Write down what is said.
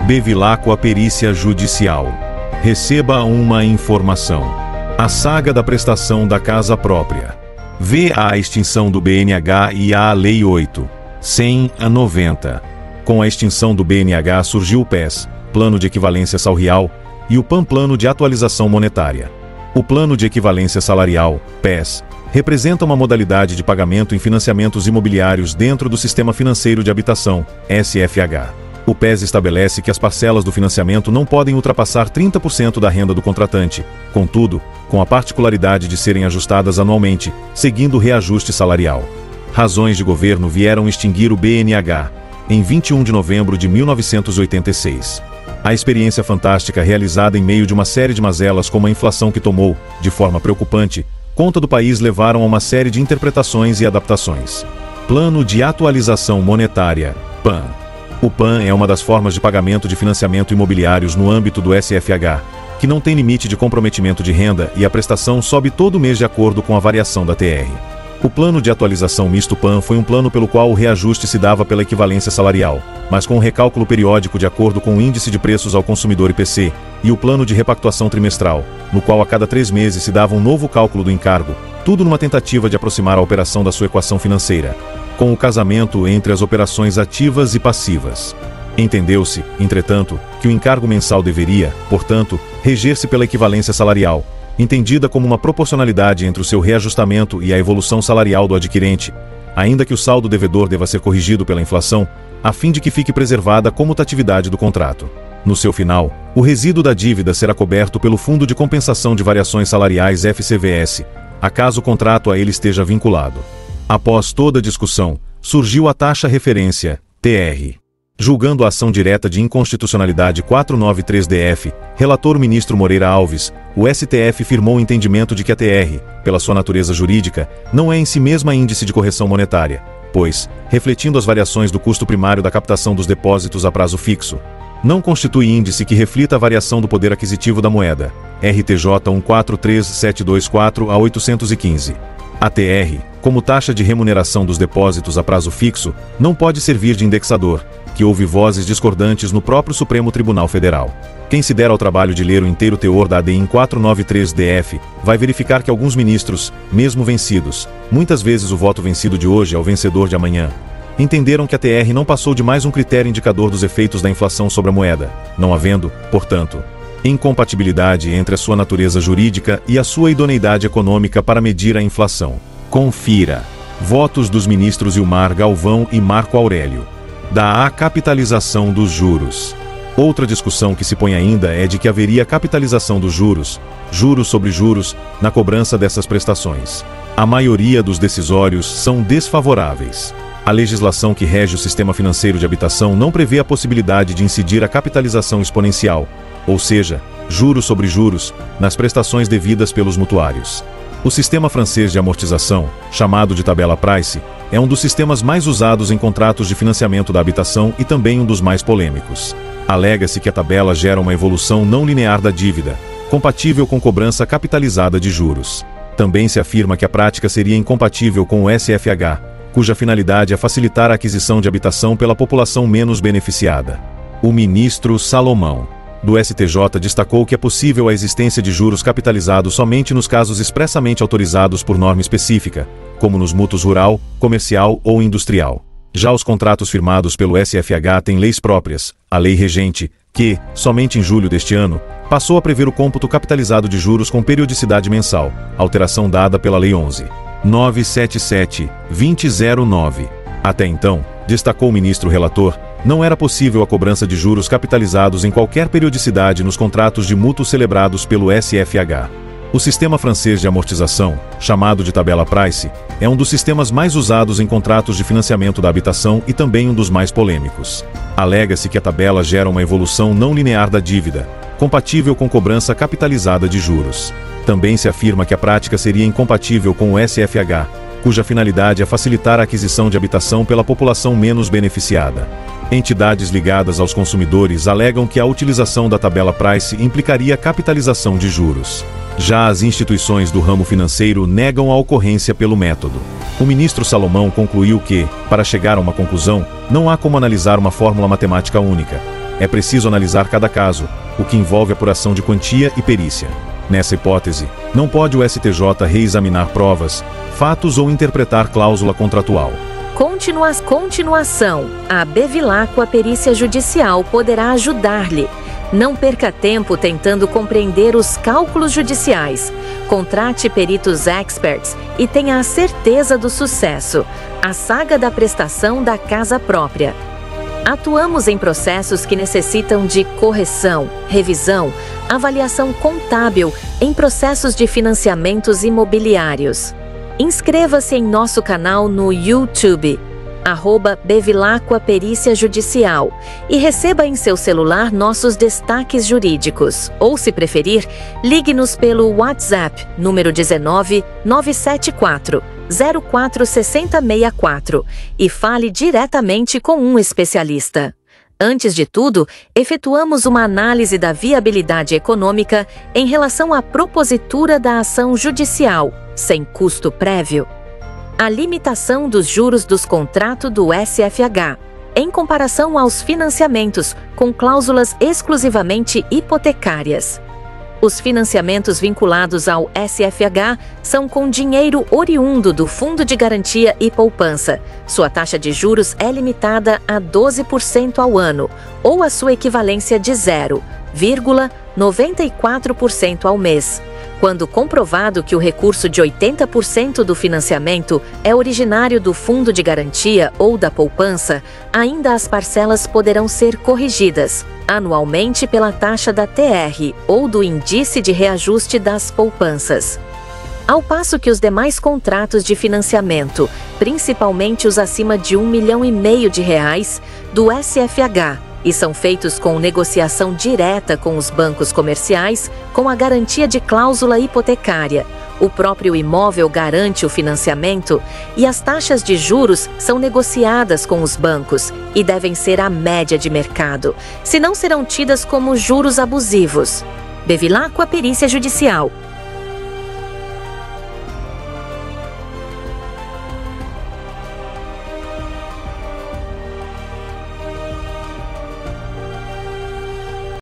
Bevilacqua Perícia Judicial. Receba uma informação. A saga da prestação da casa própria. V a extinção do BNH e a Lei 8.100/90. Com a extinção do BNH surgiu o PES, Plano de Equivalência Salarial, e o PAN, Plano de Atualização Monetária. O Plano de Equivalência Salarial, PES, representa uma modalidade de pagamento em financiamentos imobiliários dentro do Sistema Financeiro de Habitação, SFH. O PES estabelece que as parcelas do financiamento não podem ultrapassar 30% da renda do contratante, contudo, com a particularidade de serem ajustadas anualmente, seguindo o reajuste salarial. Razões de governo vieram extinguir o BNH, em 21 de novembro de 1986. A experiência fantástica realizada em meio de uma série de mazelas como a inflação que tomou, de forma preocupante, conta do país levaram a uma série de interpretações e adaptações. Plano de Atualização Monetária, PAN. O PAN é uma das formas de pagamento de financiamento imobiliários no âmbito do SFH, que não tem limite de comprometimento de renda e a prestação sobe todo mês de acordo com a variação da TR. O Plano de Atualização Misto PAN foi um plano pelo qual o reajuste se dava pela equivalência salarial, mas com um recálculo periódico de acordo com o Índice de Preços ao Consumidor IPC, e o Plano de Repactuação Trimestral, no qual a cada 3 meses se dava um novo cálculo do encargo, tudo numa tentativa de aproximar a operação da sua equação financeira, com o casamento entre as operações ativas e passivas. Entendeu-se, entretanto, que o encargo mensal deveria, portanto, reger-se pela equivalência salarial, entendida como uma proporcionalidade entre o seu reajustamento e a evolução salarial do adquirente, ainda que o saldo devedor deva ser corrigido pela inflação, a fim de que fique preservada a comutatividade do contrato. No seu final, o resíduo da dívida será coberto pelo Fundo de Compensação de Variações Salariais FCVS, acaso o contrato a ele esteja vinculado. Após toda a discussão, surgiu a taxa referência, TR. Julgando a ação direta de inconstitucionalidade 493-DF, relator o ministro Moreira Alves, o STF firmou o entendimento de que a TR, pela sua natureza jurídica, não é em si mesma índice de correção monetária, pois, refletindo as variações do custo primário da captação dos depósitos a prazo fixo, não constitui índice que reflita a variação do poder aquisitivo da moeda, RTJ 143724 a 815. A TR, como taxa de remuneração dos depósitos a prazo fixo, não pode servir de indexador, que houve vozes discordantes no próprio Supremo Tribunal Federal. Quem se der ao trabalho de ler o inteiro teor da ADIN 493-DF, vai verificar que alguns ministros, mesmo vencidos, muitas vezes o voto vencido de hoje é o vencedor de amanhã, entenderam que a TR não passou de mais um critério indicador dos efeitos da inflação sobre a moeda, não havendo, portanto, incompatibilidade entre a sua natureza jurídica e a sua idoneidade econômica para medir a inflação. Confira. Votos dos ministros Ilmar Galvão e Marco Aurélio. Da capitalização dos juros. Outra discussão que se põe ainda é de que haveria capitalização dos juros, juros sobre juros, na cobrança dessas prestações. A maioria dos decisórios são desfavoráveis. A legislação que rege o sistema financeiro de habitação não prevê a possibilidade de incidir a capitalização exponencial, ou seja, juros sobre juros, nas prestações devidas pelos mutuários. O sistema francês de amortização, chamado de tabela Price, é um dos sistemas mais usados em contratos de financiamento da habitação e também um dos mais polêmicos. Alega-se que a tabela gera uma evolução não linear da dívida, compatível com cobrança capitalizada de juros. Também se afirma que a prática seria incompatível com o SFH, cuja finalidade é facilitar a aquisição de habitação pela população menos beneficiada. O ministro Salomão, do STJ, destacou que é possível a existência de juros capitalizados somente nos casos expressamente autorizados por norma específica, como nos mútuos rural, comercial ou industrial. Já os contratos firmados pelo SFH têm leis próprias, a Lei Regente, que, somente em julho deste ano, passou a prever o cômputo capitalizado de juros com periodicidade mensal, alteração dada pela Lei 11.977/2009. Até então, destacou o ministro relator, não era possível a cobrança de juros capitalizados em qualquer periodicidade nos contratos de mútuos celebrados pelo SFH. O sistema francês de amortização, chamado de tabela Price, é um dos sistemas mais usados em contratos de financiamento da habitação e também um dos mais polêmicos. Alega-se que a tabela gera uma evolução não linear da dívida, compatível com cobrança capitalizada de juros. Também se afirma que a prática seria incompatível com o SFH, cuja finalidade é facilitar a aquisição de habitação pela população menos beneficiada. Entidades ligadas aos consumidores alegam que a utilização da tabela Price implicaria capitalização de juros. Já as instituições do ramo financeiro negam a ocorrência pelo método. O ministro Salomão concluiu que, para chegar a uma conclusão, não há como analisar uma fórmula matemática única, É preciso analisar cada caso, o que envolve apuração de quantia e perícia. Nessa hipótese, não pode o STJ reexaminar provas, fatos ou interpretar cláusula contratual. Continuação. A Bevilacqua Perícia Judicial poderá ajudar-lhe. Não perca tempo tentando compreender os cálculos judiciais. Contrate peritos experts e tenha a certeza do sucesso. A saga da prestação da casa própria. Atuamos em processos que necessitam de correção, revisão, avaliação contábil em processos de financiamentos imobiliários. Inscreva-se em nosso canal no YouTube, @Bevilacqua Perícia Judicial, e receba em seu celular nossos destaques jurídicos. Ou, se preferir, ligue-nos pelo WhatsApp, número 19 974 04 6064, e fale diretamente com um especialista. Antes de tudo, efetuamos uma análise da viabilidade econômica em relação à propositura da ação judicial, sem custo prévio. A limitação dos juros dos contratos do SFH, em comparação aos financiamentos com cláusulas exclusivamente hipotecárias. Os financiamentos vinculados ao SFH são com dinheiro oriundo do Fundo de Garantia e Poupança. Sua taxa de juros é limitada a 12% ao ano, ou a sua equivalência de 0,94% ao mês. Quando comprovado que o recurso de 80% do financiamento é originário do Fundo de Garantia ou da Poupança, ainda as parcelas poderão ser corrigidas anualmente pela taxa da TR ou do Índice de Reajuste das Poupanças. Ao passo que os demais contratos de financiamento, principalmente os acima de R$1,5 milhão do SFH, e são feitos com negociação direta com os bancos comerciais, com a garantia de cláusula hipotecária. O próprio imóvel garante o financiamento e as taxas de juros são negociadas com os bancos e devem ser a média de mercado, senão serão tidas como juros abusivos. Bevilacqua Perícia Judicial.